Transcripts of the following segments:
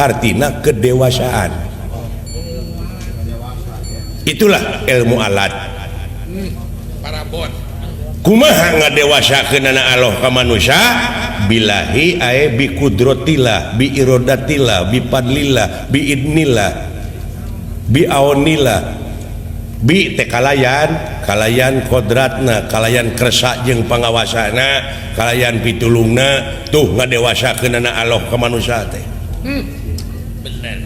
artina kedewasaan. Itulah ilmu alat. Parabot. Kumaha ngadewasakeun Allah ka manusia? Bilahi ae bi qudratillah, bi iradatillah, bi fadlillah, bi idnillah, bi aunillah, bi teh kalayan kodratna, kalayan kersa jeung pangawasana, kalayan pitulungna, tuh ngadewasakeun Allah ka manusia teh. Bener.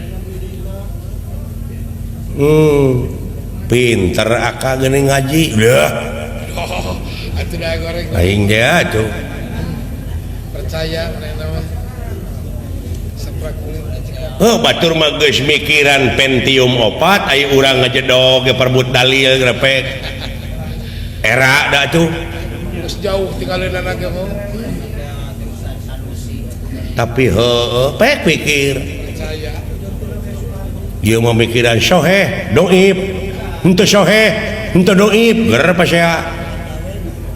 Pinter aka geuning ngaji. Dah. Atuh dah goreng. Aing ge atuh. Percaya nama. Saprak kulit. Oh, batur mah geus mikiran Pentium 4 aya urang ngajedog ge perbut dalil grepek. Era da tuh. Geus jauh tinggalin anak mau. Tapi heueuh pek pikir. Percaya. Ieu mah mikiran soheh, doib. Henteu soheh, henteu doib, ger pasea.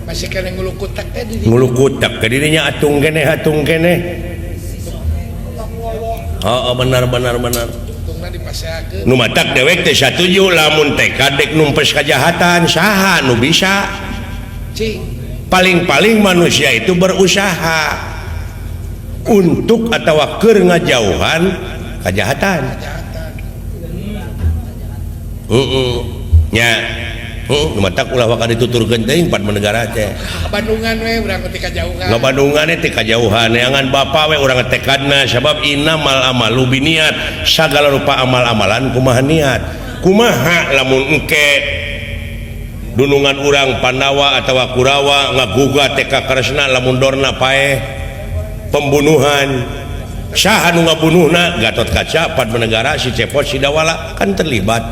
Masih kena ngulukutak teh di. Ngulukutak ka dirinya atung keneh. Heeh, benar. Tungna dipaseakeun. Nu matak dewek teh satuju lamun teh kadek numpes kajahatan saha nu bisa. Cing. Paling-paling manusia itu berusaha untuk atau keur ngajauhan kejahatan. Nya matak ulah waka dituturkeun teh 4 negara teh. Bandungan we urang teh kajauhan. Ngabandungan teh kajauhan neangan bapa we urang tekadna sabab innamal amalu biniat, sagala rupa amal-amalan kumaha niat. Kumaha lamun engke dunungan urang Pandawa atawa Kurawa ngagugat teh ka karesna lamun dorna paeh pembunuhan. Saha nu ngabunuhna Gatot Kaca 4 negara si Cepot si Dawala kan terlibat.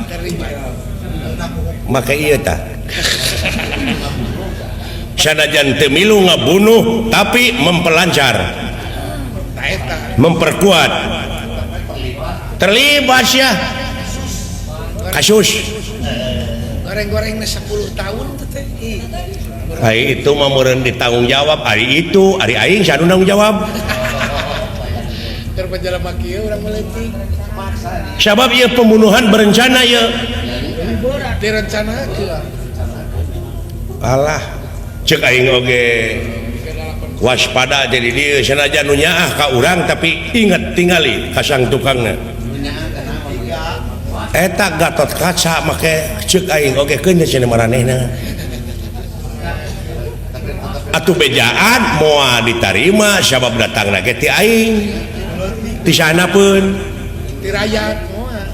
Maka iya tah sanajan teu milu ngabunuh tapi memperlancar, memperkuat, terlibat ya kasus goreng-gorengnya 10 tahun teh. Ari itu mah meureun ditanggung jawab, ari itu ari aing sanu nanggung jawab. Terpenjara kieu urang meuletik. Sabab ieu pembunuhan berencana ieu. Direncanakeun. Alah, cek aing oge waspada jadi dieu sanajan nu nyaah ka urang tapi inget tingali ka sang tukangna. Eta Gatot Kaca make cek aing oge keun cenah maranehna. Atuh bejaan moal ditarima sabab datangna ge ti aing. Ti sanapeun Ti rakyat moal.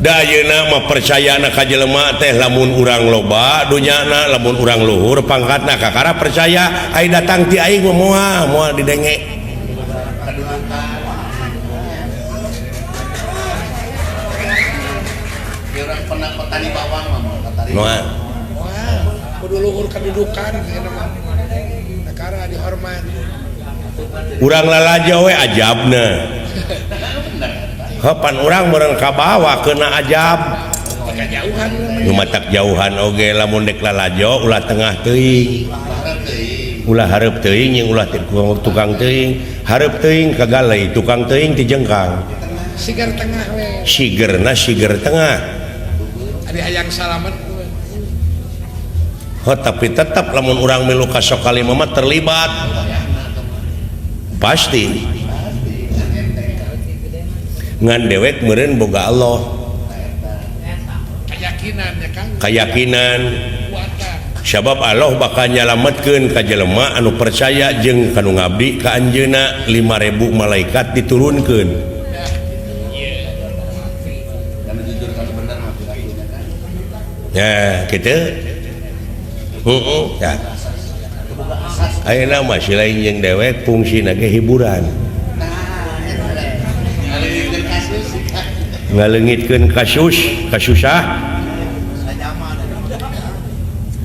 Da ayeuna mah percayana ka jelema teh lamun urang loba dunyana, lamun urang luhur pangkatna kakara percaya ai datang ti aing moal didenge. Orang pernah petani bawang mah petani. Moal. Kudu luhur kedudukan aya mah. Negara dihormat. Urang lalajo we ajabna. Hapan urang meureun ka bawah keuna ajab. Kajauhan Nu matak jauhan oge lamun dek lalajo ulah tengah teuing. Ulah hareup teuing jeung ulah tukang teuing, hareup teuing ka galei, tukang teuing ti jengkang. Sigar tengah we. Siger tengah. Ari hayang salamet. Tapi tetap lamun urang milu ka sok kali mah terlibat. Pasti. Ngan dewek meureun boga Allah. Keyakinan ya Kang. Keyakinan. Kuatan. Sabab Allah bakal nyalametkeun ka jelema anu percaya jeung kanu ngabdi ka anjeunna 5.000 malaikat diturunkeun. Ya, kitu. Ya. Ayeuna mah si lain jeung dewek fungsina ge hiburan. Ngaleungitkeun kasusah.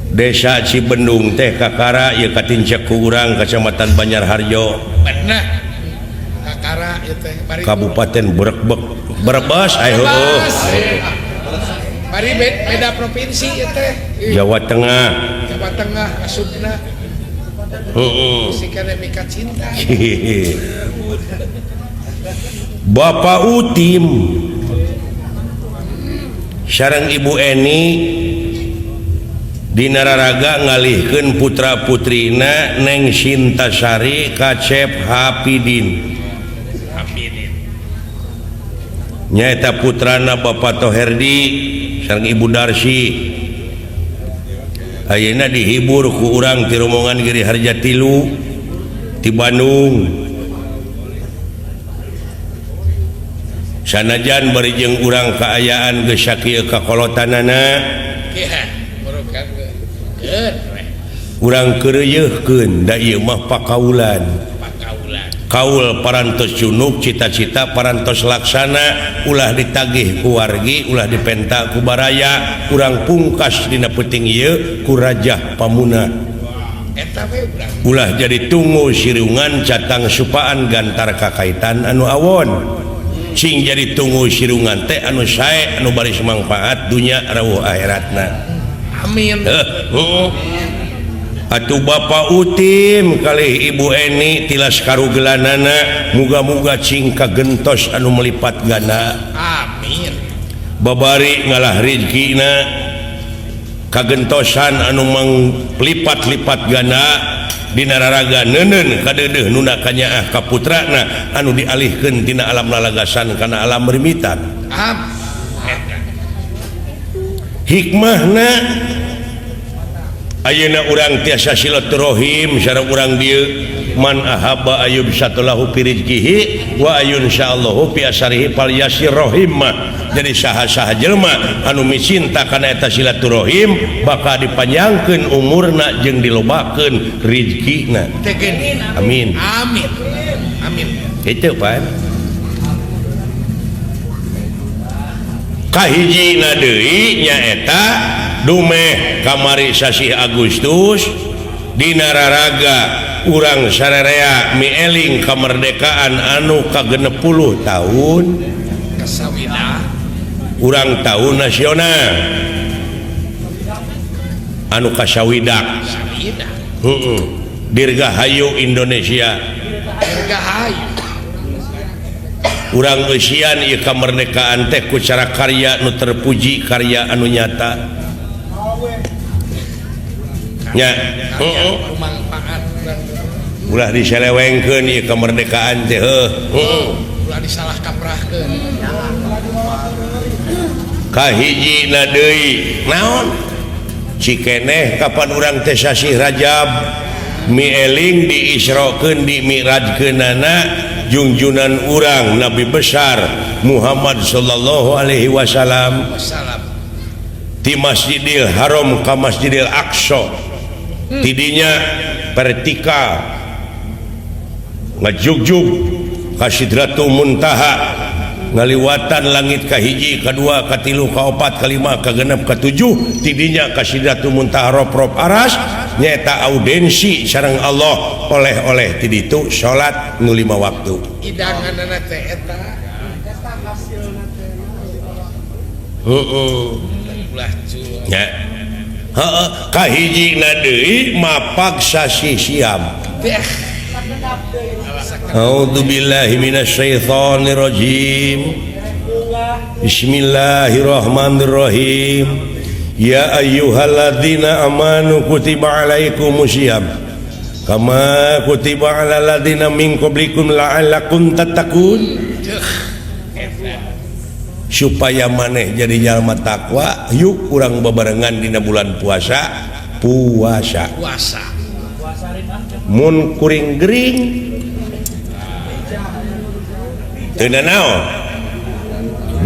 Desa Cibendung teh kakara ieu katincek ku urang Kecamatan Banjarharjo. Bener. Kakara ieu teh Kabupaten Brebes heueuh. Bari beda provinsi ieu teh. Jawa Tengah. Jawa Tengah asupna. Si kana mika cinta. Bapak Utim sareng Ibu Eni dina raraga ngalihkeun putra-putrina Neng Sintasari Kacep Hapidin. Nyaeta putrana Bapak Toherdi sareng Ibu Darsi. Ayeuna dihibur ku urang ti rombongan Giri Harja Tilu ti Bandung. Sanajan bari jeung urang kaayaan geus sakieu kakolotanana. Iya, barukan Urang keureuyeufkeun da ieu mah pakaulan. Kaul parantos junuk cita-cita parantos laksana ulah ditagih ku wargi ulah dipenta ku baraya urang pungkas dina peuting ieu ku Rajah Pamuna. Eta we urang. Ulah jadi tunggu sirungan catang supaan gantar kakaitan anu awon. Cing jadi tunggu sirungan teh anu sae anu bari mangfaat dunya rawuh akhiratna. Amin. Atuh Bapak Utim kalih Ibu Eni tilas karugelanana muga-muga cing kagentos anu melipat ganda. Amin. Babari ngalah rezekina kagentosan anu manglipat-lipat ganda dina raraga neuneun kadeudeuh nu kanyaah ka putrana anu dialihkeun tina alam lalagasan kana alam rimitan. Hikmahna ayeuna urang tiasa silaturahim sareng urang dieu man ahabba ayub satulahu fi rizqihi wa ayun insyaallahu fi asarihi fal yasir rahim. Jadi saha-saha jelema anu micinta kana eta silaturahim bakal dipanjangkeun umurna jeung dilobakeun rezekina. Amin. Amin. Amin. Itu pan kahijina deui nyaeta dumeh kamari sasi Agustus dina raraga urang sarerea mieling kamerdekaan anu kagenep 10 tahun Kasawina urang tahun nasional anu kasawidak Sawina Dirgahayu Indonesia Dirgahayu urang eusian ieu kamerdekaan teh ku cara karya nu terpuji karya anu nyata nya manfaat ulah diselewengkeun ieu kamerdekaan teh ulah disalah kaprahkeun kahijina deui naon cikeneh kapan urang teh sasi Rajab mieling diisrokeun di mi'rajkeunana junjunan urang Nabi besar Muhammad sallallahu alaihi wasallam di Masjidil Haram ka Masjidil Aqsa tidinya vertikal ngajugjug ka Sidratul Muntaha ngaliwatan langit kahiji kadua katilu kaopat kalima kagenep katujuh tidinya ka Sidratul Muntaha rop-rop aras nyaeta audensi sareng Allah oleh-oleh ti ditu salat nu 5 waktu hidanganna teh eta ulah cuy nya heeh kahijina deui mapag sasi Siam. A'udzu billahi minasyaitonir rajim. Bismillahirrahmanirrahim. Ya ayyuhalladzina amanu kutiba alaikumus syiyam kama kutiba alal ladzina min qablikum la'allakum tattaqun. Supaya maneh jadi jalma takwa yuk urang babarengan dina bulan puasa mun kuring gering teu naon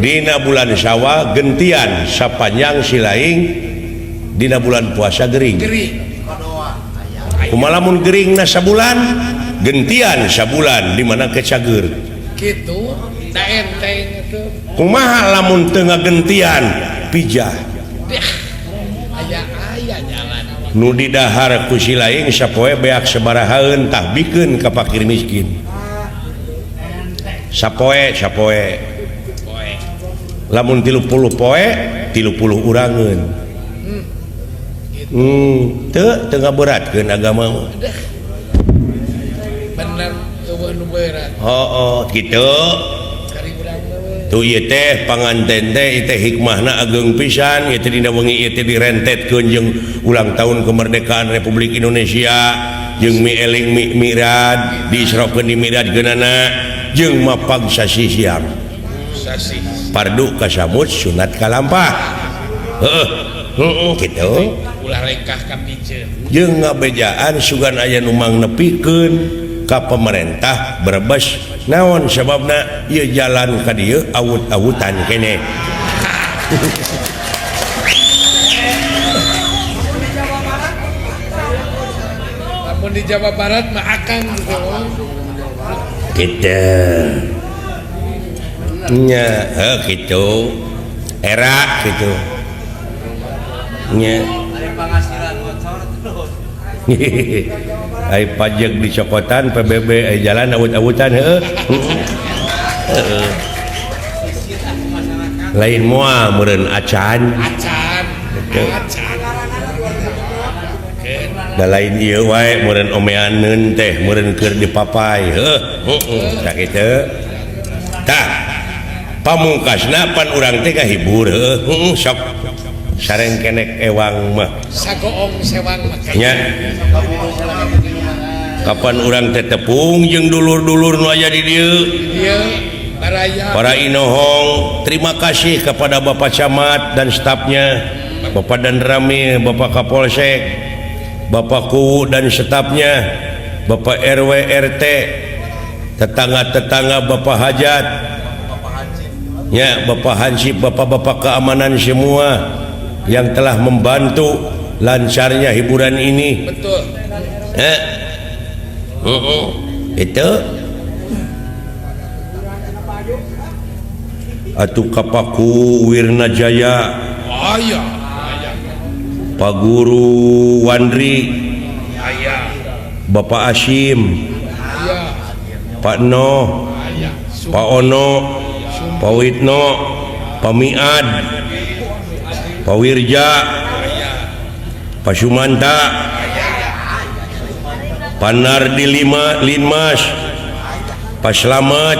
dina bulan Syawal gentian sapanjang silaing dina bulan puasa gering kumaha lamun geringna sabulan gentian sabulan di mana kecageur kitu da enteng itu kumaha lamun teu ngagentian pijah aya jalan nu di dahar ku silaing sapoe beak sabarahaeun tah bikeun ka fakir miskin sapoe lamun 30 poe 30 urangeun teu ngaberatkeun agama berat gitu kari urang mah tuh ieu teh panganten teh teh hikmahna ageng pisan ieu teh dina wengi ieu teh direntetkeun jeung ulang tahun kemerdekaan Republik Indonesia jeung mieling mi'raj diisrokeun di mi'raj geunana jeung mapag sasi siang sasi pardu kasamut sunat kalampah gitu ulah lekah ka piceun jeung ngabejaan sugan aya nu mang nepikeun ka pemerintah Brebes naon sababna ieu jalan ka dieu awut-awutan keneh lamun di Jawa Barat mah akan gitu nya gitu era gitu nya ai pajak di cokotan PBB jalan awut-awutan lain moal meureun acan da lain ieu wae meureun omeaneun teh meureun keur dipapai tak kitu tah pamungkasna pan urang teh kahibur sok sareng kenek ewang mah sagoong sewang nya kapan urang teh tepung jeung dulur-dulur nu aya di dieu ieu baraya para inohong terima kasih kepada Bapak Camat dan stafnya Bapak Danrami Bapak Kapolsek Bapak Kuwu dan stafnya Bapak RW RT tetangga-tetangga Bapak Hajat ya Bapak Hansip Bapak-bapak keamanan semua yang telah membantu lancarnya hiburan ini betul itu atuh kapaku Wirna Jaya aya Pak Guru Wandri aya Bapak Asim aya Pak Noh aya Pak Ono Pak Witno Pak Miad Pak Wirja Pak Sumanta Pak Nardi Linmas Pak Slamet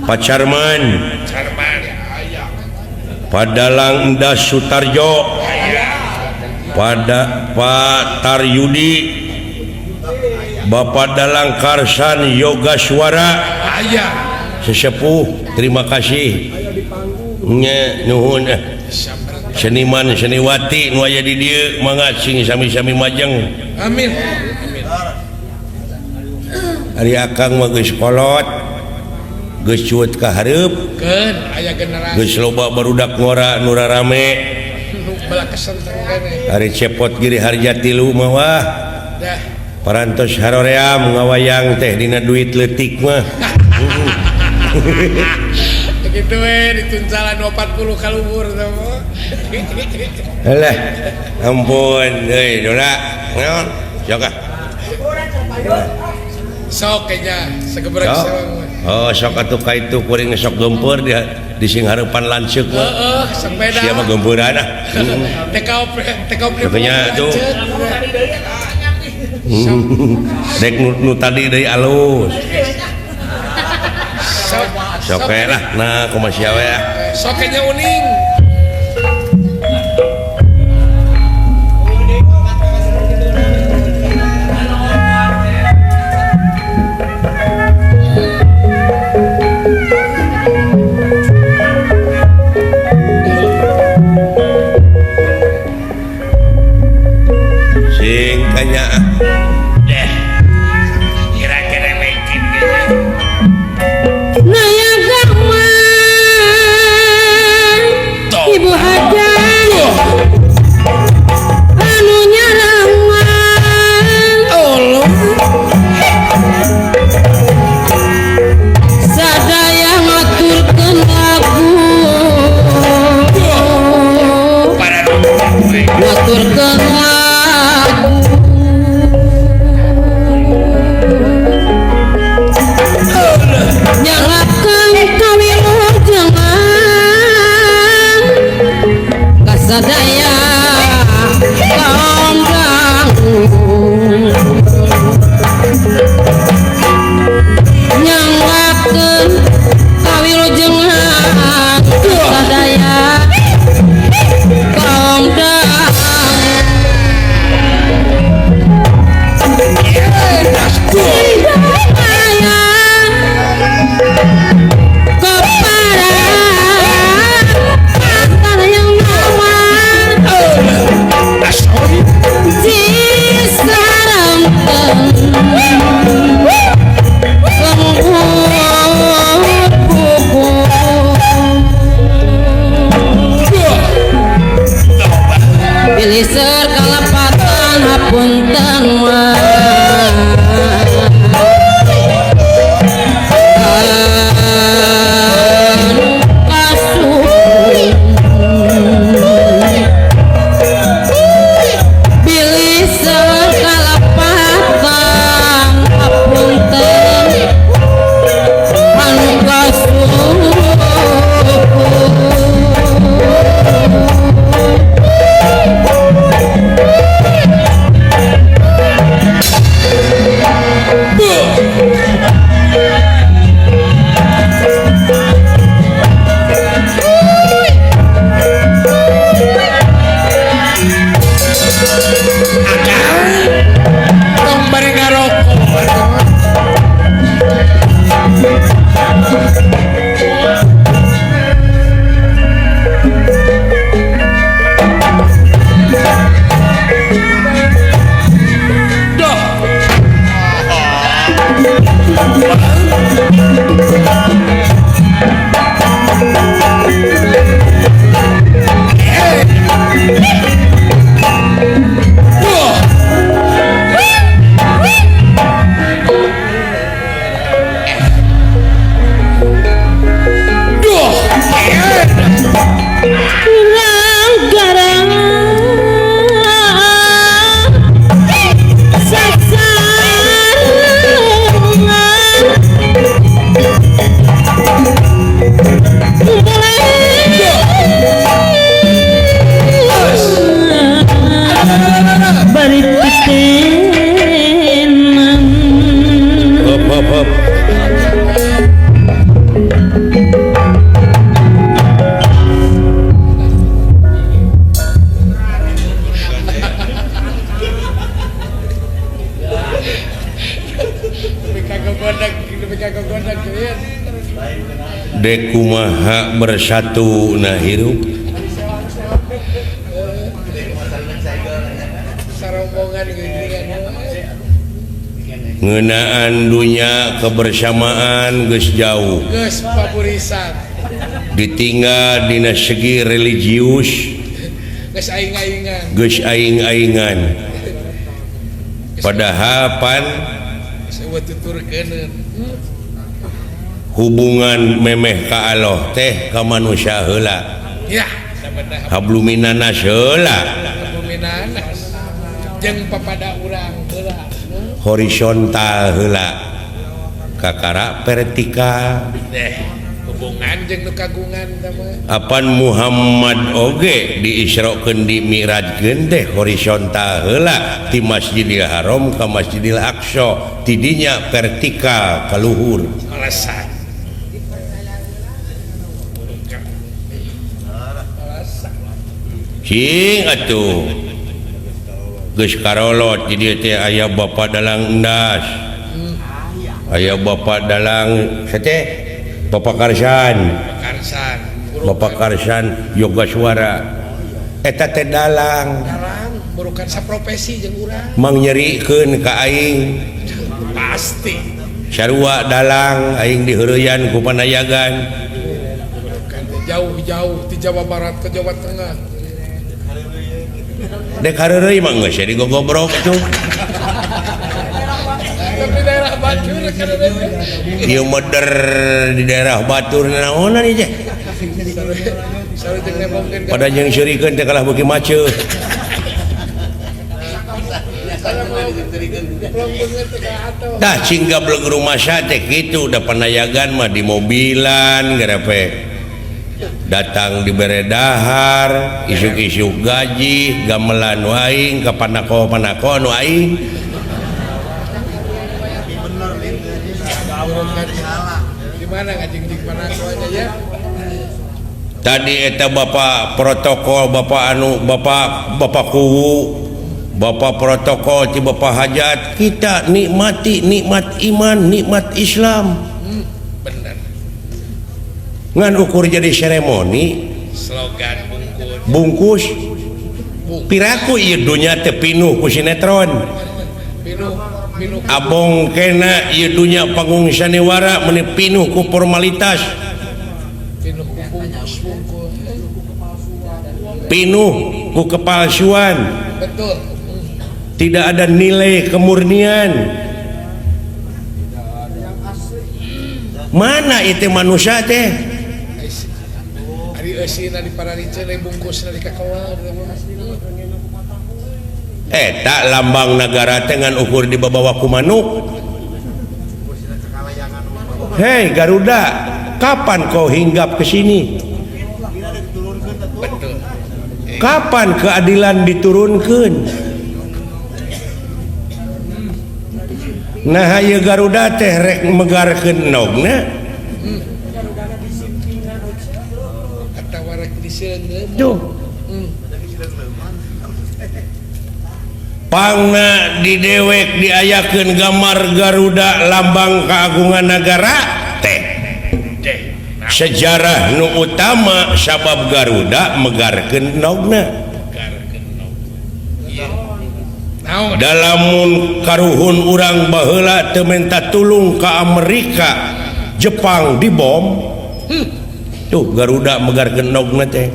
Pak Carman aya Pak Dalang Endas Sutarjo pada Pak Taryudi Bapak Dalang Karsan Yoga Suara aya sesepuh terima kasih nuhun seniman seniwati nu aya di dieu mangga sing sami-sami majeng amin ari akang mah geus kolot geus cuet ka hareup keun aya generasi geus loba barudak ngora nu rarame nu bala kesenteng keneh ari cepot giri harja 3 mah wah dah parantos haroream ngawayang teh dina duit leutik mah begitu dituncalan 40 kaluhur sama alah ampun euy dona naon sok ah sok kayaknya segebrek sok sewang oh sok atuh ka itu kuring sok gempeur di sing hareupan lanceuk mah sepeda sia mah gempeuran ah TKP Pokoknya tuh dek nu tadi deui alus sok lah nah kumaha sia we ah sok kayaknya uning sing kanya deh kira-kira mungkin Naya gaman to Tong bari ngarokok. Hop. Lebih kagak godang kalian. Dek kumaha bersatu na hirup Sarombongan gini kan. ngeunaan dunya kebersamaan geus jauh Geus paburisan. ditinggal dina segi religius Geus aing-aingan. geus aing-aingan padahal pan Sewa tuturkeun. hubungan memeh ka Allah teh ka manusia heula Ya, sabada habluminanas heula peminanas. Jeung papada urang heula. horizontal heula kakara vertikal Hubungan jeung nu kagungan tama. apan Muhammad oge diisrokeun di mi'rajkeun teh horizontal heula ti Masjidil Haram ka Masjidil Aqsa tidinya vertikal ka luhur Alasan. cing atuh geus karolot jadi teh aya bapa dalang endas aya bapa dalang sateh Bapak Karsan Karsan. Bapak Karsan yoga suara eta teh dalang Dalang burukan saprofesi jeung urang. mang nyerikeun ka aing Pasti. sarua dalang aing diheureyan ku panayagan Burukan teh jauh-jauh di Jawa Barat ke Jawa Tengah. dek hareureuy mah geus di gogobrok tuh Tapi daerah Batur kan ada. ieu meder di daerah Batur naonan ieu teh Sare jeung nebongkeun pada jeung sirikeun teh kalah beuki maceu dah cingga beleg rumah teh kitu da panayagan mah di mobilan garepe datang di beredahar isuk-isuk gaji gamelan nu aing ka panako nu aing di mana ngajing-jing panakonya ya? tadi eta bapak protokol bapak kuwu bapak protokol ti bapak hajat kita nikmati nikmat iman nikmat Islam Bener. ngan ukur jadi seremoni Slogan bungkus piraku ieu dunya teh pinuh ku sinetron Pinuh abong kena ieu dunya panggung sanewara meuni pinuh ku formalitas bungkus. pinuh ku kepalsuan Betul. tidak ada nilai kemurnian mana itu manusia teh Ari eusina di parariceun bungkusna di kakawal. tak lambang negara dengan ukur di bawah ku manuk. Hei Garuda, kapan kau hinggap ke sini? Betul. Kapan keadilan diturunkan? nah ieu Garuda teh rek megarkeun nogna kata warek diseungeun tuh pangna di dewek diayakeun gambar Garuda lambang keagungan negara teh sejarah nu utama sabab Garuda megarkeun nogna naon dalamun karuhun urang baheula teu menta tulung ka Amerika Jepang dibom tuh Garuda megarkeun nogna teh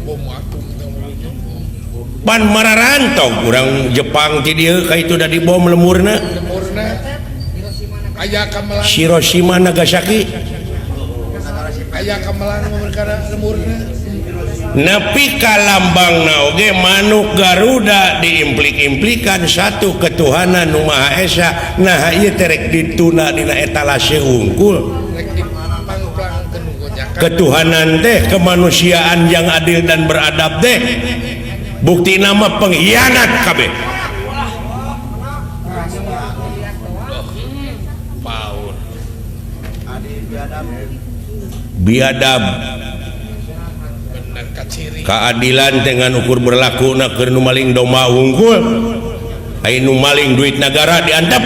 bom atom pan mararantog urang Jepang ti dieu ka itu da dibom lemurna lemurna aya kamelang Hiroshima Nagasaki aya kamelang perkara lemurna nepi ka lambangna oge manuk Garuda diimplik-implikan satu ketuhanan nu Maha Esa nah ieu teh rek dituna dina etalase unggul rek dipang-pang kenugonya ketuhanan teh kemanusiaan yang adil dan beradab teh bukti nama pengkhianat kabeh paur biadab bener kaciri keadilan dengan ukur berlaku na keur nu maling domba unggul aya nu maling duit negara diantep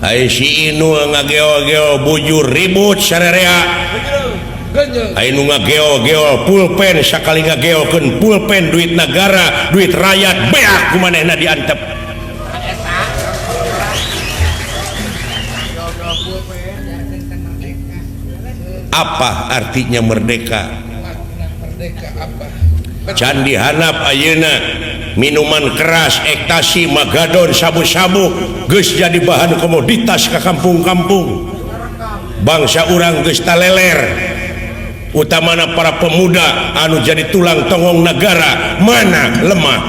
aya si inu ngageo-geo bujur ribut sarerea genyeung aya nu ngageo-geo pulpen sakali ngageokeun pulpen duit negara duit rakyat beak kumanehna diantep apa artinya merdeka makna merdeka apa Candi Hanap ayeuna minuman keras ekstasi magadon sabu-sabu geus jadi bahan komoditas ke kampung-kampung bangsa urang geus taleler utamana para pemuda anu jadi tulang tongong negara mana lemah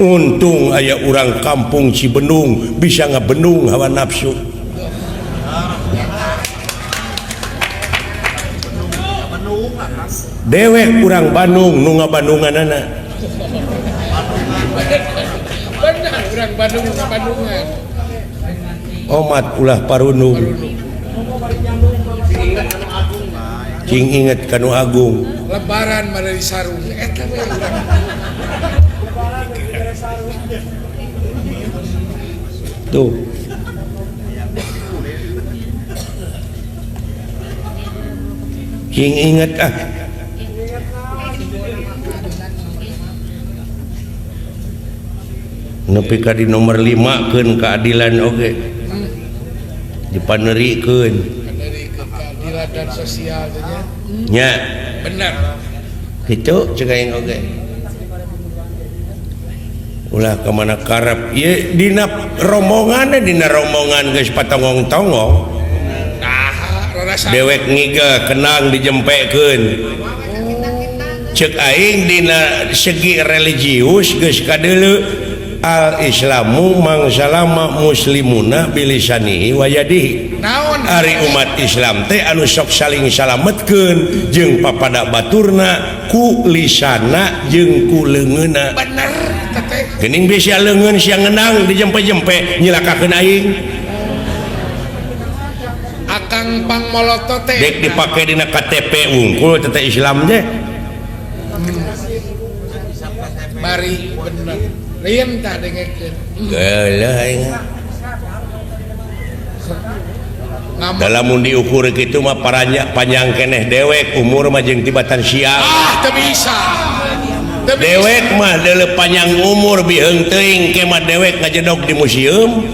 untung aya urang kampung Cibenung bisa ngabendung hawa nafsu dewek kurang Bandung nu ngabandunganana bener urang Bandungan omat ulah parunung cing inget kanu agung lebaran madari sarung eta we urang tuh cing inget nepi ka di nomor 5 keun keadilan oge dipanerikeun dari keadilan dan sosial teh nya bener kitu ceuk aing oge ulah ka mana karep ieu dina rombongan geus patongong-tongong nah rasa dewek ngiga kenang dijempekeun ceuk aing dina segi religius geus kadeuleu al islamu mangsalama muslimuna bilisanihi wa yadihi naon ari umat Islam teh anu sok saling salametkeun jeung papada baturna ku lisana jeung ku leungeunna bener teh geuning bisa leungeun sia ngeunang dijempe-jempe nyilakakeun aing akang pangmoloto teh dek dipake dina KTP unggul teh Islam teh bari bener lain tah dengekeun geuleuh aing ngamuk dalam diukur kitu mah panjang keneh dewek umur mah jeung tibatan siang teu bisa dewek mah deuleu panjang umur biheung teuing ke mah dewek ngajedog di museum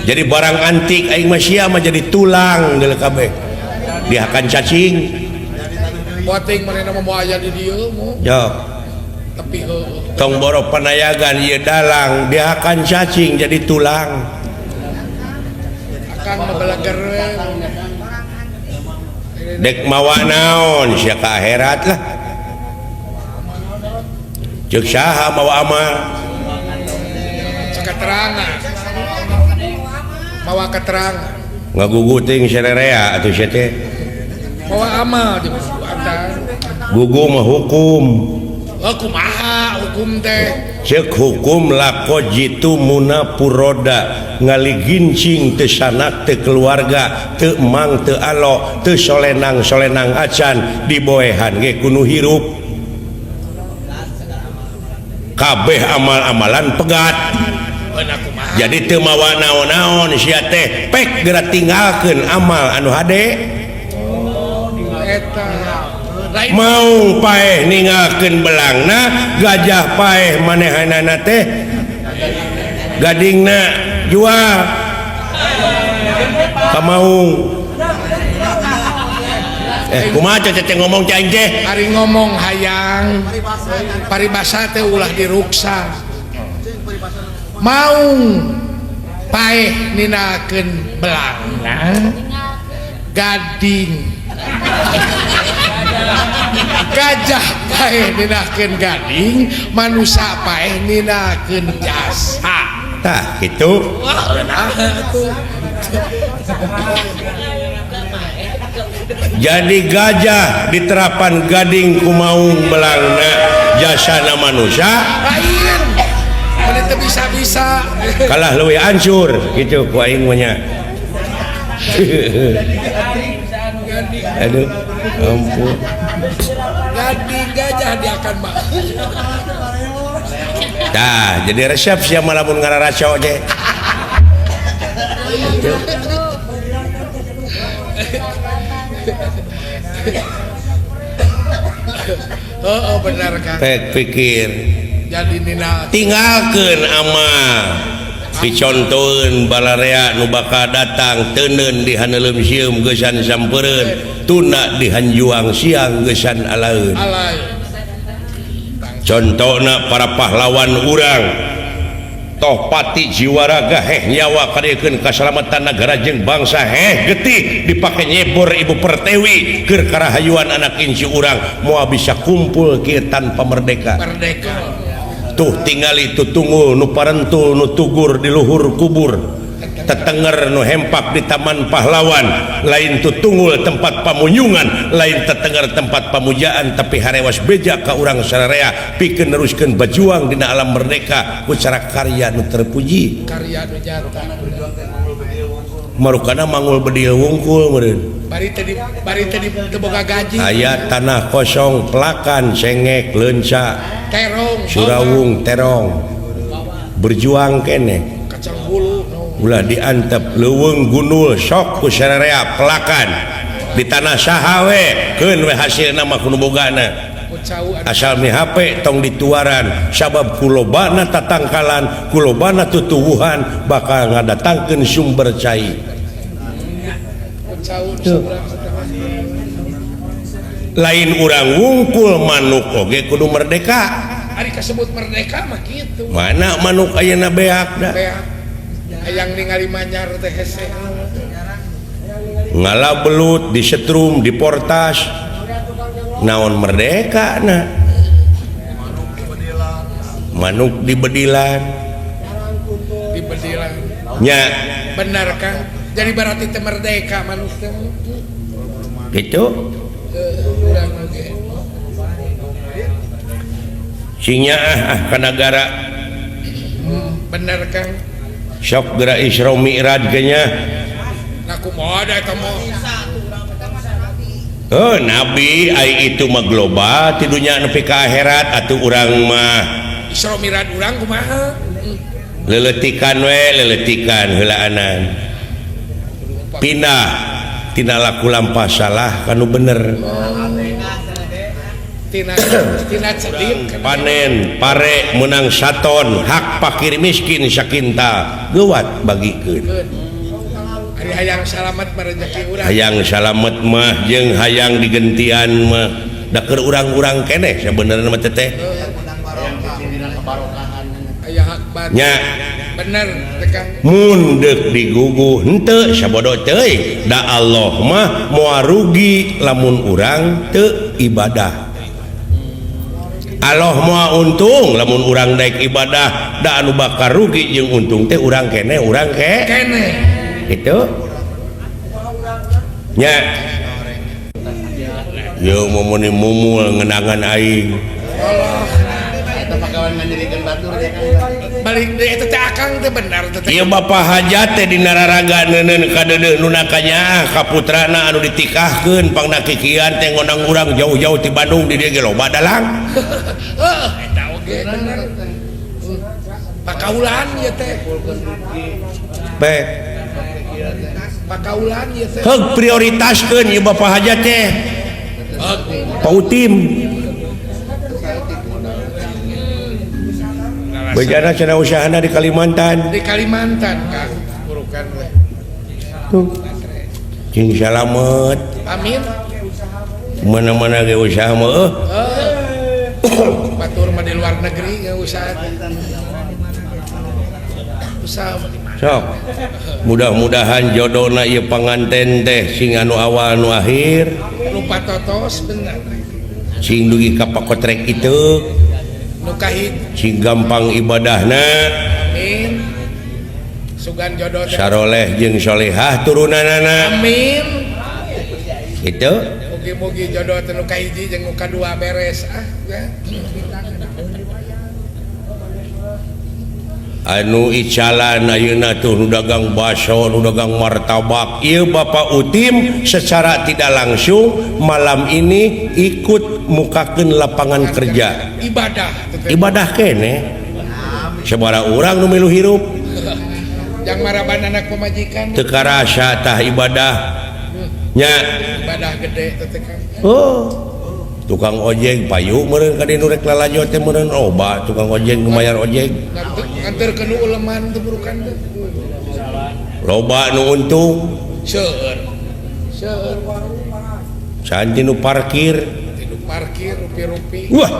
jadi barang antik aing mah sia mah jadi tulang deuleu kabeh dihakan cacing buat ting manehna mah aya di dieu mu yo tapi heueuh tong boro panayagan ieu dalang dihakan cacing jadi tulang akang mah belagar we dek mawa naon sia ka akhirat lah ceuk saha mawa amal keterangan mawa keterangan ngaguguting sererea atuh sia teh bawa amal jeung anda gugu mah hukum kumaha hukum teh cek hukum lako jitu muna puroda ngali gincing teu sanak teu keluarga teu emang teu alo teu solenang acan diboehan ge kudu hirup kabeh amal-amalan pegat jadi teu mawa naon-naon sia teh pek geura tinggalkeun amal anu hade eta lain mau paeh ninggalkeun belangna gajah paeh manehanana teh gadingna jual kamaung kumaha cece ngomong cai teh hari ngomong hayang paribasa teh ulah diruksa mau paeh ninakeun belangna gading gajah paeh ninakeun gading manusia paeh ninakeun jasa tah kitu jadi gajah diterapan gading kumaung belangna jasana manusia lain mana teu bisa-bisa kalah leuwih hancur gitu ku aing mah nya aduh ampun gading gajah dia akan mah dah jadi resep sia malamun ngararaco ge oh benar kan pek pikir jadi nina tinggalkeun amal dicontoheun balarea nu bakal datang teuneun di haneuleum sieum geusan sampeureun tunda di hanjuang siang geusan alaeun alay contohna para pahlawan urang toh pati jiwa raga heh nyawa kadiekeun kasalamatan nagara jeung bangsa heh getih dipake nyebor ibu pertiwi keur karahayuan anak inci urang moal bisa kumpul kieu tanpa merdeka tuh tingali tutungul nu parentul nu tugur di luhur kubur tetenger nu hempak di taman pahlawan lain tutungul tempat pamunyungan lain tetenger tempat pamujaan tapi harewas beja ka urang sararea pikeun neruskeun bajuang dina alam merdeka ku cara karya nu terpuji karya nu nyata marukana mangul bedil wungkul meureun bari tadi teu boga gaji aya tanah kosong pelakan cengek leunca terong surawung terong berjuang keneh kacang hulu ulah diantep leuweung gunul sok ku sararea pelakan di tanah saha we keun we hasilna mah kudu bogana asal mi HP tong dituaran sabab kulobana tatangkalan kulobana tutuwuhan bakal ngadatangkeun sumber cai lain urang wungkul manuk oge kudu merdeka ari kasebut merdeka mah kitu mana manuk ayeuna beak da hayang ningali manyar teh hese ngalah belut disetrum diportas naon merdeka na manuk dibedilan nya benar kan jadi berarti teh merdeka manuk teh gitu sinya ka negara benar kan sok geura Isra Mi'raj kayaknya aku mau ada eta mah oh nabi ai itu mah global ti dunya nepi ka akhirat atuh urang mah Isra Mi'raj urang kumaha leletikan we leletikan heulaanan pindah tina laku lampah salah kanu bener tina cedit panen pare menang saton hak fakir miskin sakinta geuwat bagikeun ari hayang salamet merejeki urang hayang salamet mah jeung hayang digentian mah da keur urang-urang keneh sabenerna mah teh aya hak bat nya bener tekan mun deuk diguguh henteu sabodo teuing da Allah mah moal rugi lamun urang teu ibadah Allah moal untung lamun urang daek ibadah da anu bakal rugi jeung untung teh urang kene urang kene gitu nya yo momoni mumul ngenangan aing Allah Eta pagawean ngandirikeun batur ya kan. balik deui eta teh akang teh benar teh. ieu bapa hajat teh dina raraganeun ka deudeuh nu nakanya ka putrana anu ditikahkeun pangna kikian teh ngonang urang jauh-jauh ti Bandung di dieu ge loba dalang Heeh, eta oge bener. Pakaulan ieu teh. pe Pakaulan ieu teh. heug prioritaskeun ieu bapa hajat teh pautim bejana cenah usahana di Kalimantan Di Kalimantan Kang burukan we. tuh cing salamet Amin. mana-mana ge usaha mah Batur mah di luar negeri nggak usah. Usaha mah di mana? sok mudah-mudahan jodohna ieu panganten teh sing anu awal anu akhir Lupa totos bener. sing dugi ka pakotrek itu Nu kahit. sing gampang ibadahna Amin. Sugan jodoh teh. saroleh jeung solehah turunanana Amin. itu Mugi-mugi jodoh teh nu kahiji jeung nu kadua beres ya. anu icalan ayeuna tuh nu dagang baso nu dagang martabak ieu Bapak Utim secara tidak langsung malam ini ikut mukakeun lapangan kerja ibadah kene sabaraha urang nu milu hirup Yang maraban anak pemajikan teu karasa tah ibadah nya ibadah gede teh Kang. tukang ojek payu meureun ka dinu rek lalajo teh meureun loba tukang ojek nu mayar ojek Nganterkeun nu uleman teh burukan teh. loba nu untung Seueur. canti nu parkir Tidu parkir rupi-rupi. wah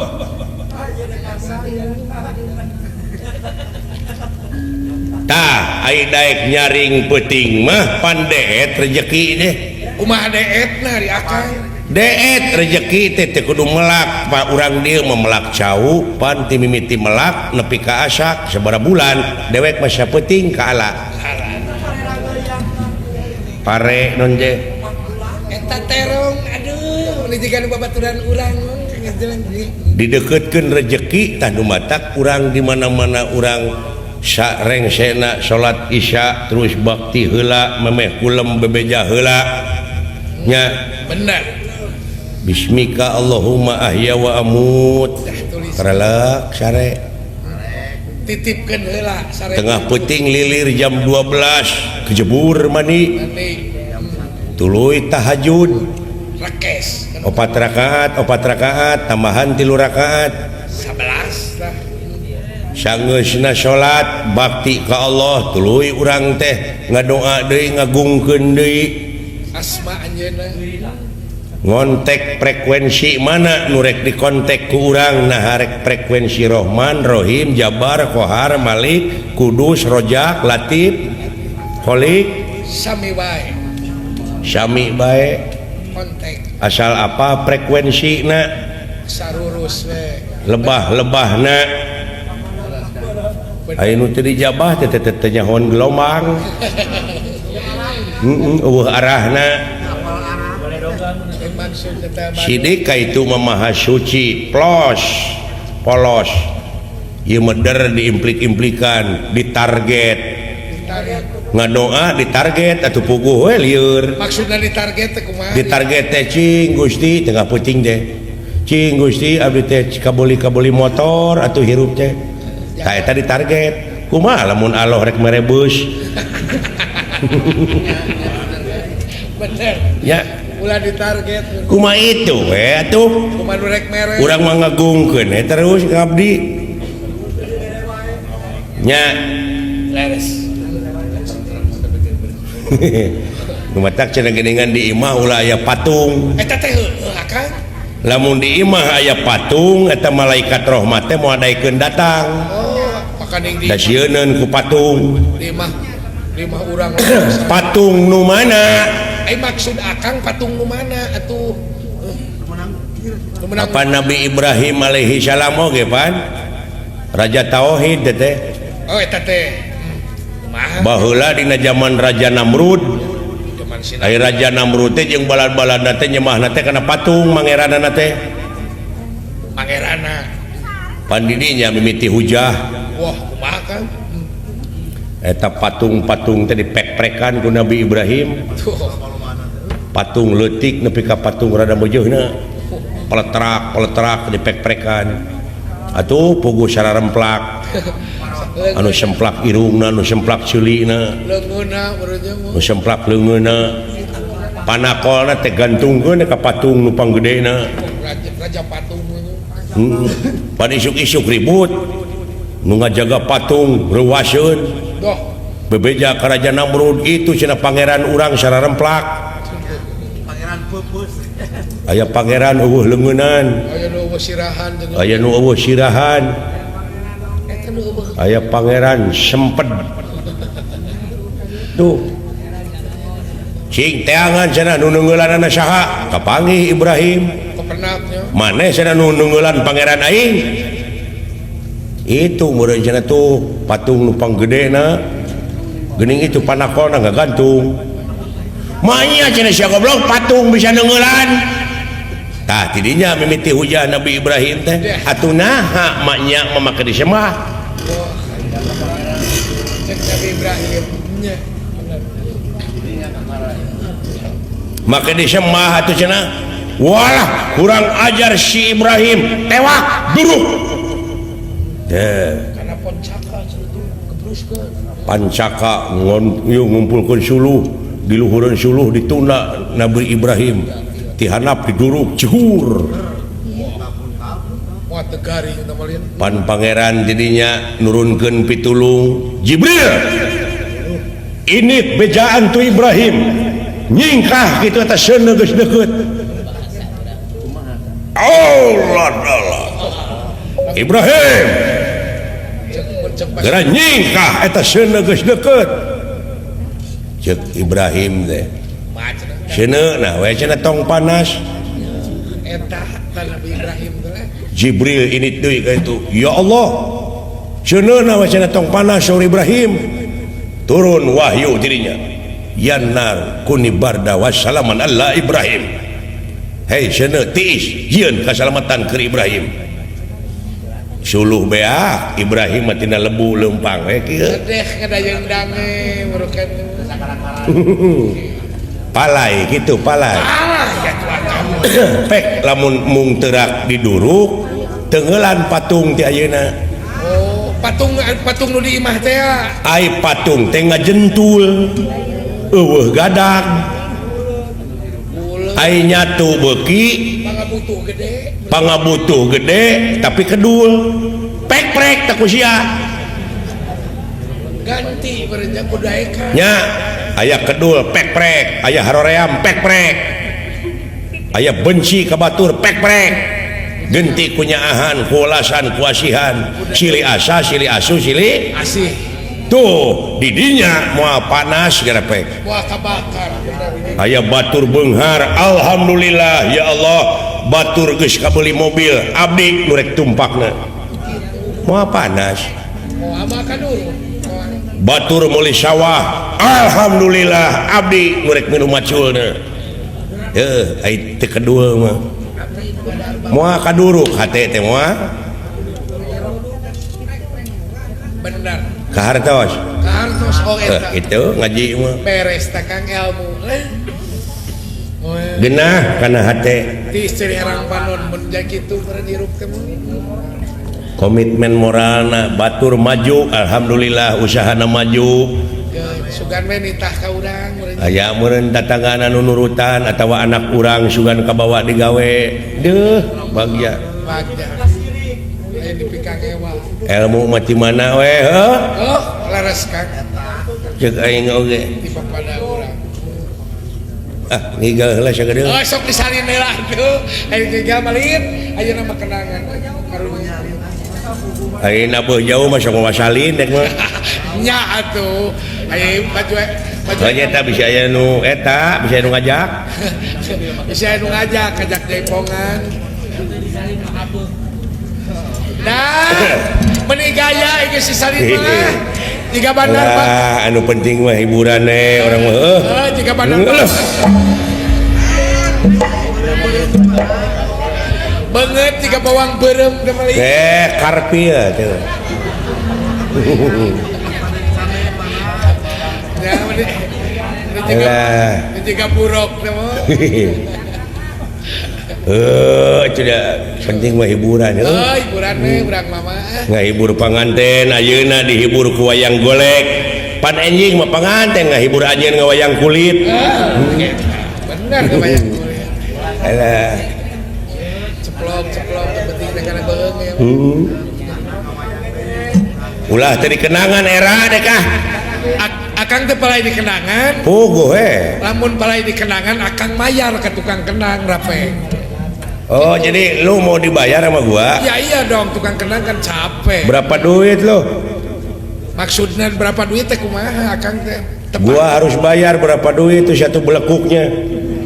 tah ai daek nyaring peuting mah pandeet rezeki deh Kumaha deetna di akang. deet rezeki teh teu kudu melak pa urang dieu memelak cau pan ti mimiti melak nepi ka asak sabaraha bulan dewek mah sapeuting ka ala pare non je Eta terong aduh ini jiga nu babaturan urang dideketkeun rezeki tah nu matak urang di mana-mana urang sarengsena salat isya terus bakti heula memeh kulem bebeja heula nya bener. bismika Allahumma ahya wa amut Tulis karelak sare titipkeun heula sare. tengah peuting lilir jam 12 kejebur mandi Nanti tuluy tahajud rekes 4 rakaat tambahan 3 rakaat 11 lah. sangeusna salat bakti ka Allah tuluy urang teh ngadoa deui ngagungkeun deui Asma anjeunna. ngontek frekuensi mana nu rek dikontek ku urang nah rek frekuensi Rahman Rahim Jabar Qahar Malik Kudus Rojak Latif Kholik Sami wae sami bae kontek asal apa frekuensina sarurus we. lebah-lebahna aya nu teu dijabah teh teh nyahoan gelombang eueuh arahna Maksud eta sidik ka itu mah maha suci polos ieu meder diimplik-implikan ditarget ngadoa ditarget atuh puguh we lieur maksudna ditarget teh kumaha? ditarget teh cing Gusti tengah peuting teh cing Gusti abdi teh kabeli motor atuh hirup teh tah eta ditarget kumaha lamun Allah rek merebus Bener. ya Ulah ditarget. kumaha itu we atuh Kumaha nu rek mere. urang mah ngagungkeun terus ngabdi nya Leres. Gumatak cenah geuningan di imah ulah aya patung Eta teh heueuh akang. lamun di imah aya patung eta malaikat rahmat teh moal daekeun datang Oh, makaning di da sieun ku patung lima urang. patung nu mana Maksud akang patung nu mana atuh? Nu menang. apa Nabi Ibrahim alaihi salam oge pan raja tauhid teh Oh eta teh. Kumaha? baheula dina zaman Raja Namrud Zaman sih Ai Raja Namrud teh jeung balad-balad teh nyemahna teh kana patung mangeranana teh pangerana pandidinya mimiti hujah wah kumaha kan eta patung-patung teh dipek-prekan ku Nabi Ibrahim tuh patung leutik nepi ka patung rada meujeuna peletrak dipek-prekan atuh pugu sararemplak anu semplak irungna anu semplak ceulina leungeuna urangnya anu semplak leungeuna panakolna teh gantungkeun ka patung nu panggedena raja patung pan isuk-isuk ribut nu ngajaga patung reuwaseun doh bebeja ka Raja Namrud itu cenah pangeran urang sararemplak Pangeran pupus. aya pangeran eueuh leungeunan aya nu sirahan jeung aya nu eueuh sirahan eta nu eueuh aya pangeran semped tuh cing teangan cenah nu neungeulanana saha kapanggih Ibrahim kepenatnya maneh cenah nu neungeulan pangeran aing itu meureun cenah tuh patung nu panggedena geuning itu panakolna ngagantung manya cenah sia goblok patung bisa neungeulan tah tidinya mimiti hujah Nabi Ibrahim teh atuh naha maknya mamake disembah cek Nabi Ibrahim nya make disembah atuh cenah walah kurang ajar si Ibrahim tewak duruk karena poncaka itu kebruskeun pancaka ngumpulkeun suluh di luhureun suluh ditunda Nabi Ibrahim tihanap diduruk cehur moal teu garing eta mah lian pan pangeran jadinya nurunkeun pitulung Jibril ini bejaan tu Ibrahim nyingkah kitu eta seuneu geus deukeut Allah Ibrahim gara nyingkah eta seuneu geus deukeut ceuk Ibrahim teh seuneu nah we cenah tong panas eta Nabi Ibrahim teh Jibril ini deui ka itu ya Allah seuneu we cenah tong panas saur Ibrahim turun wahyu dirinya yanar kuni barda wassalaman alla Ibrahim hei seuneu tiis yeun kasalamatan ke Ibrahim suluh bea Ibrahim mah tina lebu leumpang we kieu sedeh kadayeung dange murukan palai gitu palai ya Tuhan kamu pek lamun mung teurak diduruk teungeulan patung ti ayeuna oh patung nu di imah teh ai patung teh ngajentul eueuh gadag uleung ai nyatu beuki pangabutuh gede pangabutuh gede tapi kedul pek-prek tak sia ganti berenjak budayakan nya aya kedul pek-prek aya haroream pek-prek aya benci ka batur pek-prek genti kunyaahan kuulasan kuasihan silih asa silih asu silih asih tuh didinya moal panas gara pek wah kabakar aya batur beunghar alhamdulillah ya Allah batur geus kabeuli mobil abdi nu rek tumpakna moal panas mau amakan dulu batur meuli sawah alhamdulillah abdi nu rek minum maculna ai teu kedua mah moal kaduruk hate teh moal benar kahartos kartos oh eta itu ngaji mah beres takang ilmu genah kana hate ti istri herang panon menjak itu pernah dirup temu komitmen moralna batur maju alhamdulillah usahana maju sugan we nitah ka urang aya meureun tatanggana nu nurutan atawa anak urang sugan kabawa digawe deuh bagja bagja aya dipikang ewa ilmu mah ti mana we heuh oh laras kang ceuk aing oge di pada urang ah ngigal heula sagede oh sok disalin heula tuh aya gegal malin aya nama kenangan karunya ayeuna beuh jauh mah sok wasalin dek mah nya atuh aya baju eta bisa aya nu eta bisa anu ngajak bisa nu ngajak jaipongan nah meni gaya geus disalin mah Jika bandar Pak. anu penting mah hiburan orang mah Jika bandar Pak. Banget jika bawang berem kembali. karpi ya tuh. Ya, ini jika buruk nama. Itu dah penting mah hiburan ya. Hiburan urang mama. Ngahibur panganten ayeuna dihibur ku wayang golek. Pan enjing mah panganten ngahibur ajeun ngawayang kulit. Benar ke wayang kulit. Alah. Ceplok penting negara beung ya. Ulah tadi kenangan era deh kah. Akang teh palai di kenangan. Puguh Lamun palai di kenangan akang mayar ke tukang kenang rape. Oh jadi lu mau dibayar sama gua? Ya iya dong, tukang kenang kan capek. Berapa duit lu? Maksudnya berapa duit teh kumaha akang teh? Gua harus bayar berapa duit itu satu belekuknya?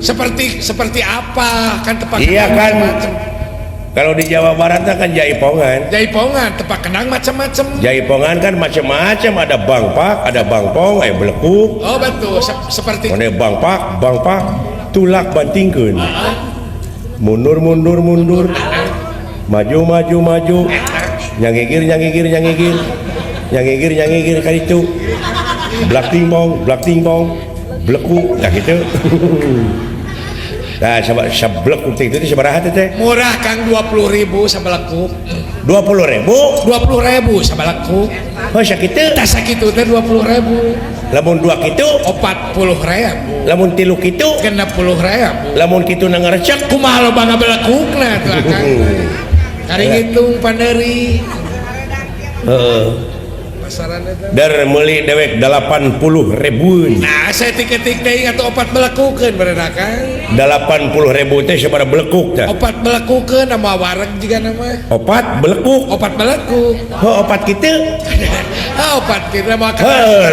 Seperti apa? Kan tepak Iya kenang kan. macam-macam. Kalau di Jawa Barat kan jaipongan. Jaipongan, tepak kenang macam-macam. Jaipongan kan macam-macam, ada bangpak, ada bangpong, belekuk. Oh betul, seperti Mana bangpak, tulak bantingkeun. Mundur, maju, nyangigir kali itu. Blak tingbong, belekuk, dah gitu. Nah, seblek itu di sabaraha teh? murah Kang 20.000 sabelekuk. 20.000? 20.000 sabelekuk. Oh, sakitu. Tah sakitu teh 20.000. Lamun 2 kitu 40.000. lamun 3 kitu 60.000. lamun kitu na ngarecek Kumaha loba ngabelekukna tuh Kang. Kari ngitung panderi. Pasaran eta. dar meuli dewek 80.000. Nah, saya tik-tik deui atuh 4 belekukeun bener Kang. 80.000 teh sabaraha belekuk teh? 4 belekukeun nama wareg jiga nama. 4 belekuk. 4 belekuk. Oh, 4 kitu. 4 kita makan.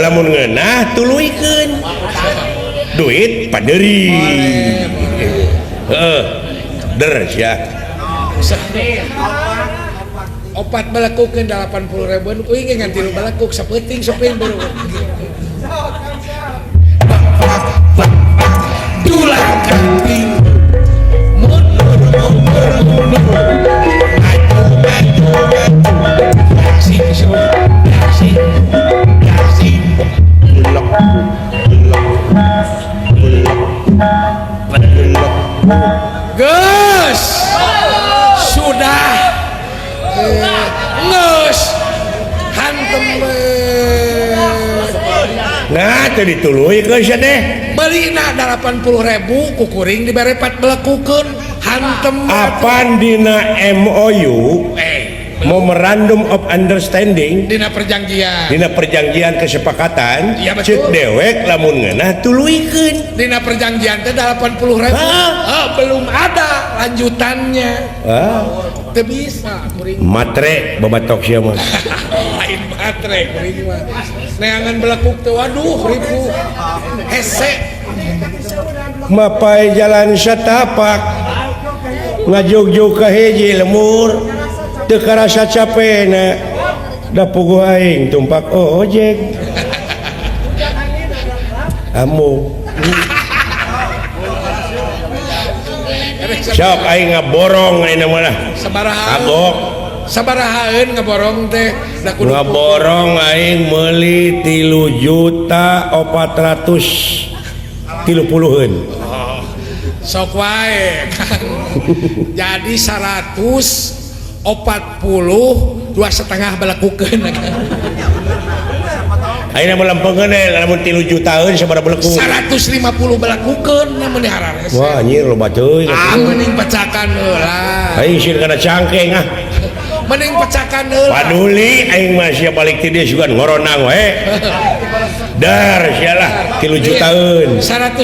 Lamun ngeunah tuluikeun. Duit paderi. Der sia. Opat belekukeun 80.000 euy ge ngan 3 belekuk sapeuting sopin baru. Dulang kanting. Mundur. Gus. Sudah. Ngus. Hantem. Nah, teh dituluikeun sia teh. Belina 80.000 kukuring dibere 4 belekukeun. Hantem. Apan dina MOU Memorandum of Understanding Dina perjanjian. dina perjanjian kesepakatan Iya, betul. ceuk dewek lamun ngeunah tuluikeun. Dina perjanjian teh 80.000. Belum ada lanjutannya. Teu bisa kuring. Matre babatok sia mah. Lain matre kuring mah. Neangan belekuk teh waduh ribu. Hese. Mapai jalan satapak ngajog-jog ka hiji lemur teu karasa capena da puguh aing tumpak ojek amu sok aing ngaborong ayeuna mah kagok Sabarahaeun ngaborong teh da kudu ngaborong aing meuli 3.430.000 sok wae Kang. Jadi 140 2,5 belekukeun ayeuna mah lempengeun lamun 3 jutaan sabaraha belekuk 150 belekukeun namun dihararese. wah anjir loba teuing Mending pecakan heula. aing sieun kana cangkeng Mending pecakan heula. paduli aing mah sia balik ti dieu sugan ngoronang we dar sialah 3 jutaan 150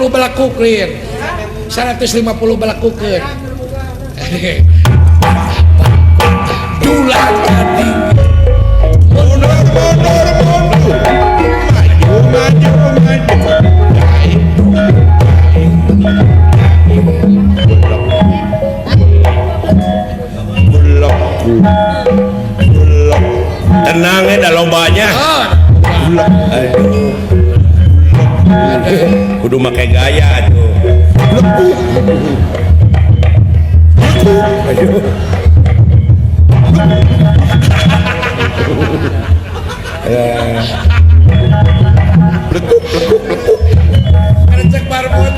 belekuk lir. 150 belekukeun. Dulang gading. tenang da lobanya Aduh. Kudu make gaya tuh. Aduh. Cek barbon.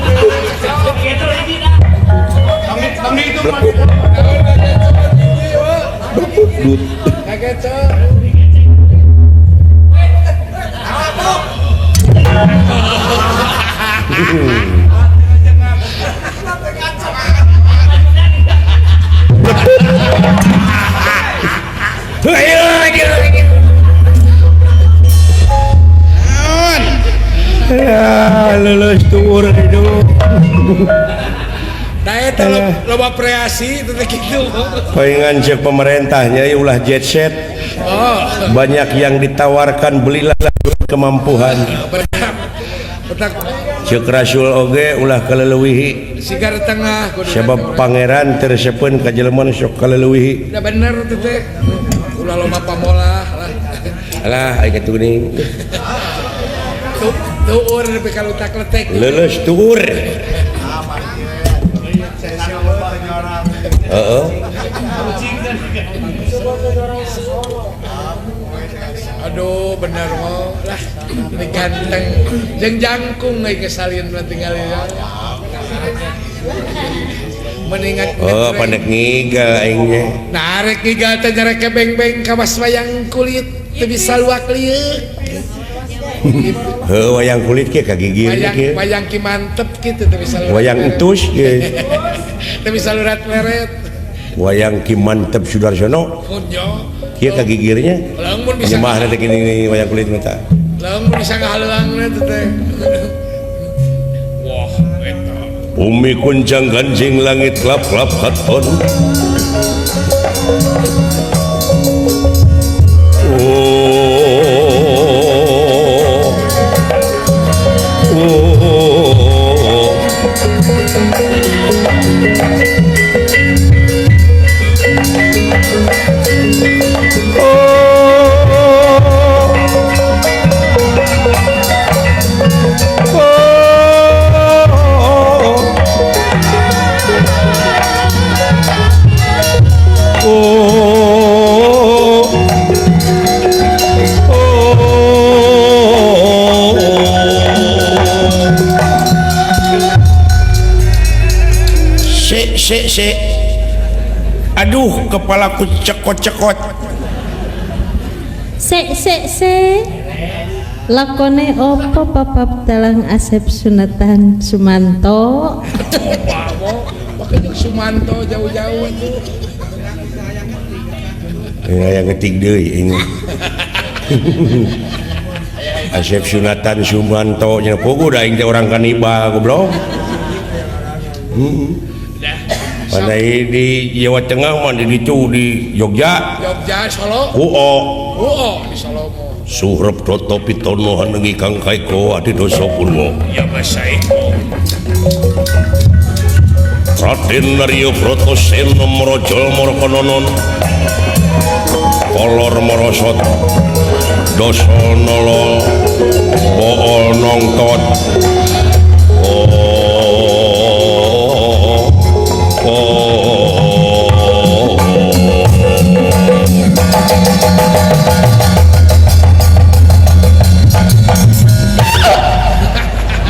Kaget cok. Ya, lulus tur itu. Nah itu loba kreasi itu gitu. Pengen cek pemerintahnya ya ulah jet set. Oh, Banyak yang ditawarkan belilah kemampuan. betak Cek Rasul oge ulah kaleuwihi. sigar tengah. kudu Sebab pangeran tersepen ka jelema sok kaleuwihi. udah bener tuh teh. Ulah loba pamolah lah. Alah aya kitu geuning. Tuur nepi ka lutak letek. Lulus tur. Heeh. Aduh bener mau lah ini ganteng jeung jangkung euy kesalieun mah tinggal ya. Meningat Oh, pandek ngigal aing ge. nah rek ngigal teh rek beng-beng ka mas wayang kulit teu bisa luak lieu. Heuh wayang kulit ge kagigir ge. Wayang ki mantep gitu teu bisa luak. Wayang entus ge. Teu bisa lurat-leret. Wayang ki mantep Sudarsono. Munyo. Kieu kagigirnya. Lamun bisa Nyemah teh gini wayang kulit mah tah. lamun bisa ngahaleuangna teh teh. Wah, eta. Bumi kuncang ganjing langit lap-lap katon. Se aduh kepalaku cekot-cekot. Se lakone opo papap dalang Asep Sunatan Sumanto. Coba mau pakai jeung Sumanto jauh-jauh itu. Ya ngetik deui ini. Asep Sunatan Sumanto nya pogo da aing teh orang kanibal goblok. Panai di Jawa Tengah mah di ditu di Jogja. Jogja Solo. Uo Di Salomo. suhrep toto pitono hanengi Kang Kaiko adi dosa purwo. Ya bahasa Eko. Raden Naryo Brotoseno Mrojol Morkononon Kolor Morosot Dosanala Bool Nongtot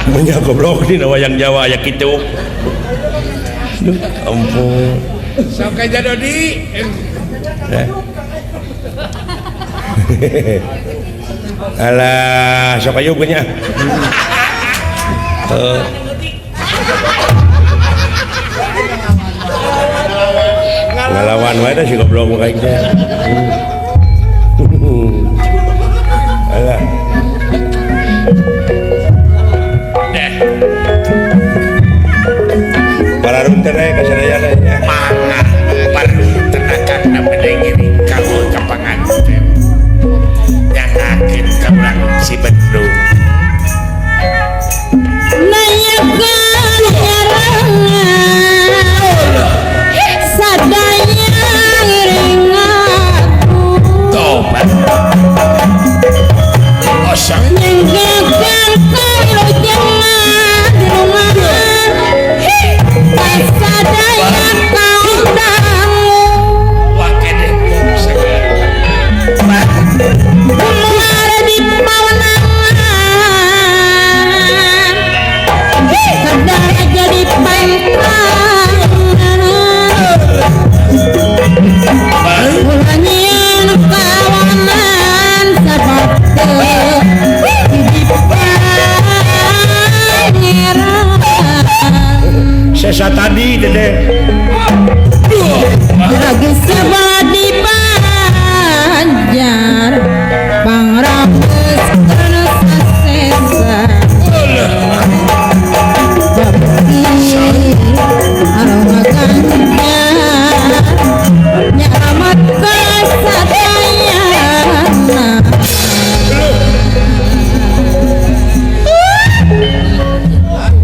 Banyak goblok di wayang Jawa ya gitu. Duh, ampun. Sok aja Dodi. Alah, sok ayo nya. Ngalawan wae si goblok kayak gitu. Alah. Para runtere kasadayana nya. Mangga baru tenakan mendengi kalau kapangan yang akhir kamulang si Bandung. Nayakan erangan sadaya ringaku Tobat. Osang lagi sabadi banjar pangrambes terus sesa jabti alungakan nyamat kesatayana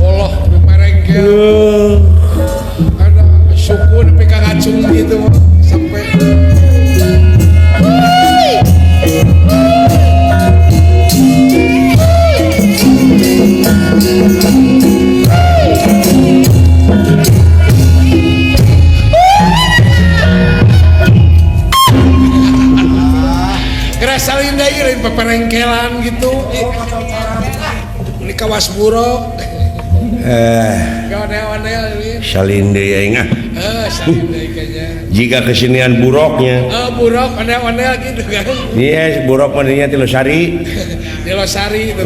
Allah merengkel ada suku nepi ka ngacung gitu sampai kerasa linda irin peperengkelan gitu ini kawas buruk kawan-kawan ini salinde ya ingat salinda kayaknya jika kesenian buruknya buruk ondel-ondel gitu kan iya buruk mandinya ti Losari di Losari itu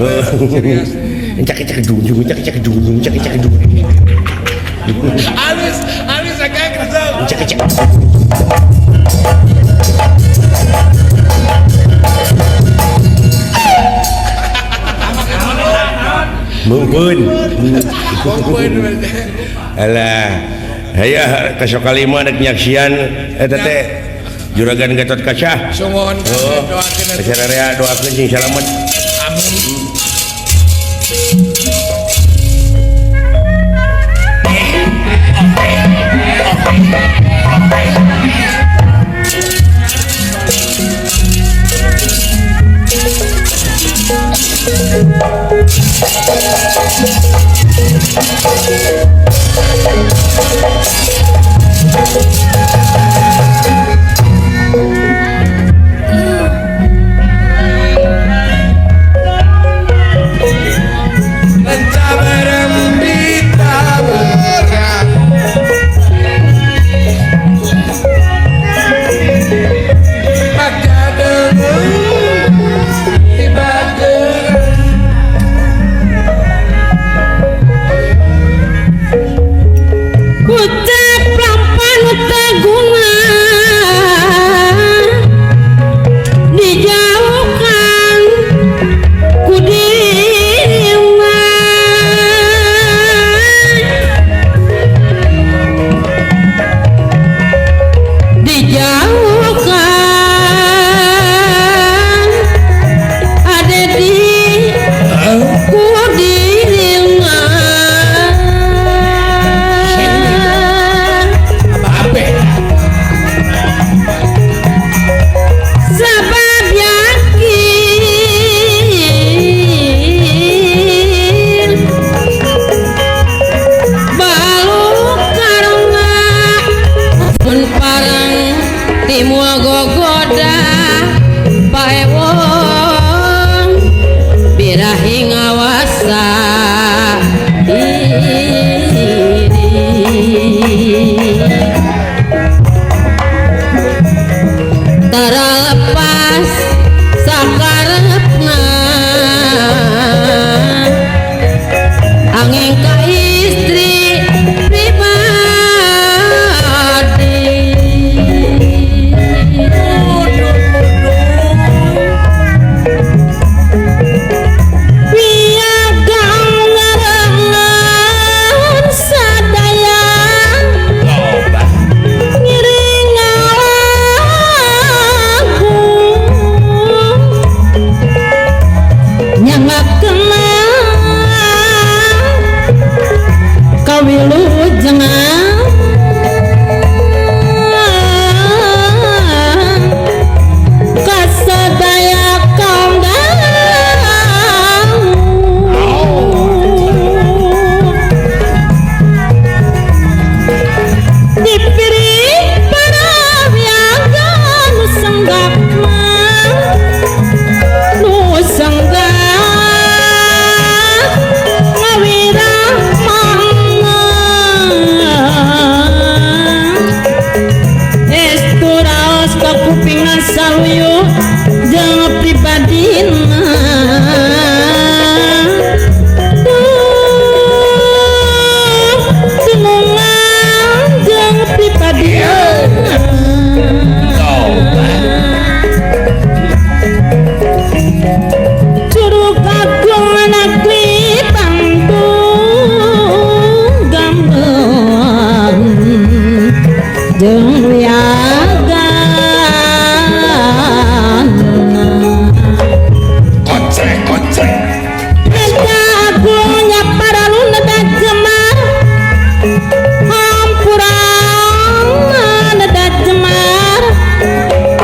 serius cak dung cak dung halus agak kerja cak mumpun alah hayah kasok kalima anak nyaksian eta teh juragan Gatot Kaca sungon doakeun acara rea doakeun sing salamet amin ucap lapan teguna dijauhkan ku dirimu dijauhkan ada di ku dirimu sebab yakin balu karena pun parang timua gogoda paewong birahi ngawasa tara lepas sakarepna angin ka istri pribadi piagam ngarengan sadaya ngiring lagu nyangakna kawilujeng kasadaya kaum dipiri para wiaga nusenggak ngawirah mana esturaos kakupingan saluyu jeung pribadina denungan jeung jeung wiagan kocek nada agunya para nada jemar hampurang nada jemar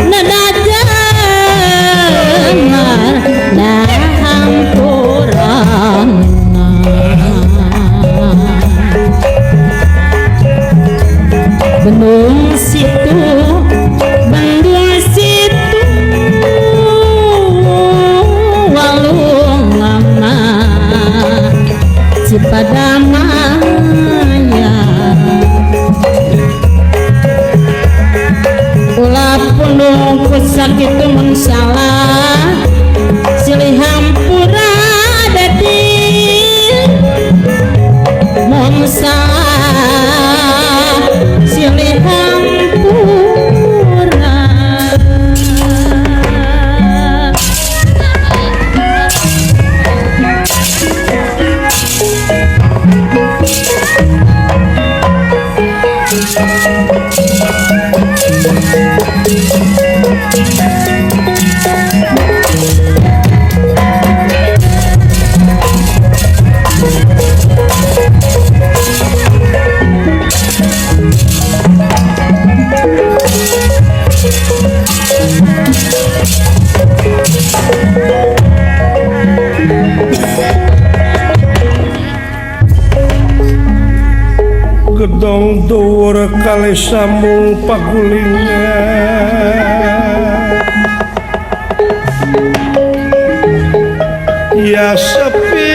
nada jemar nah hampurang Bandung situ walung lama Cipadamaya ulah pundung kusakitu mun salah silih hampura dadi mun salah silih hampura gedong dhuwur kali sambung pagulingan ya sepi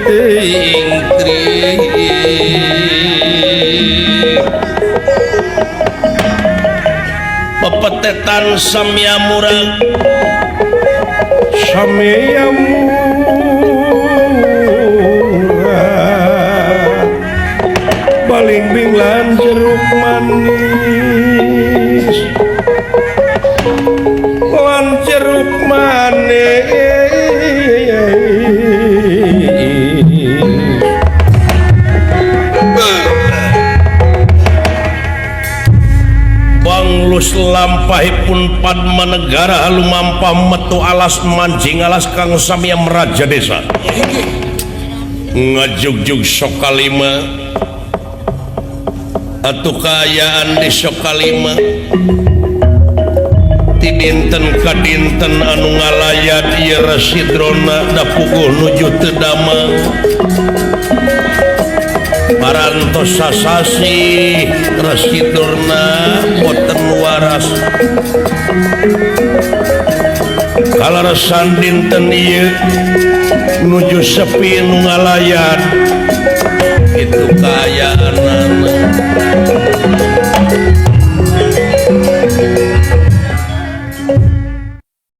ting tring pepetetan samyamurang baling-bing lan jeruk manis lan jeruk manis banglus lampahipun Padma Negara lumampah metu alas mancing alas kang samya meraja desa ngajugjug sokalima atuh kaayaan di sokalima ti dinten ka dinten anu ngalayat ieu rasidrona da puguh nuju teu damang parantos sasasi rasidurna boten waras kalarasan dinten ieu nuju sepi nu ngalayat itu kaayaan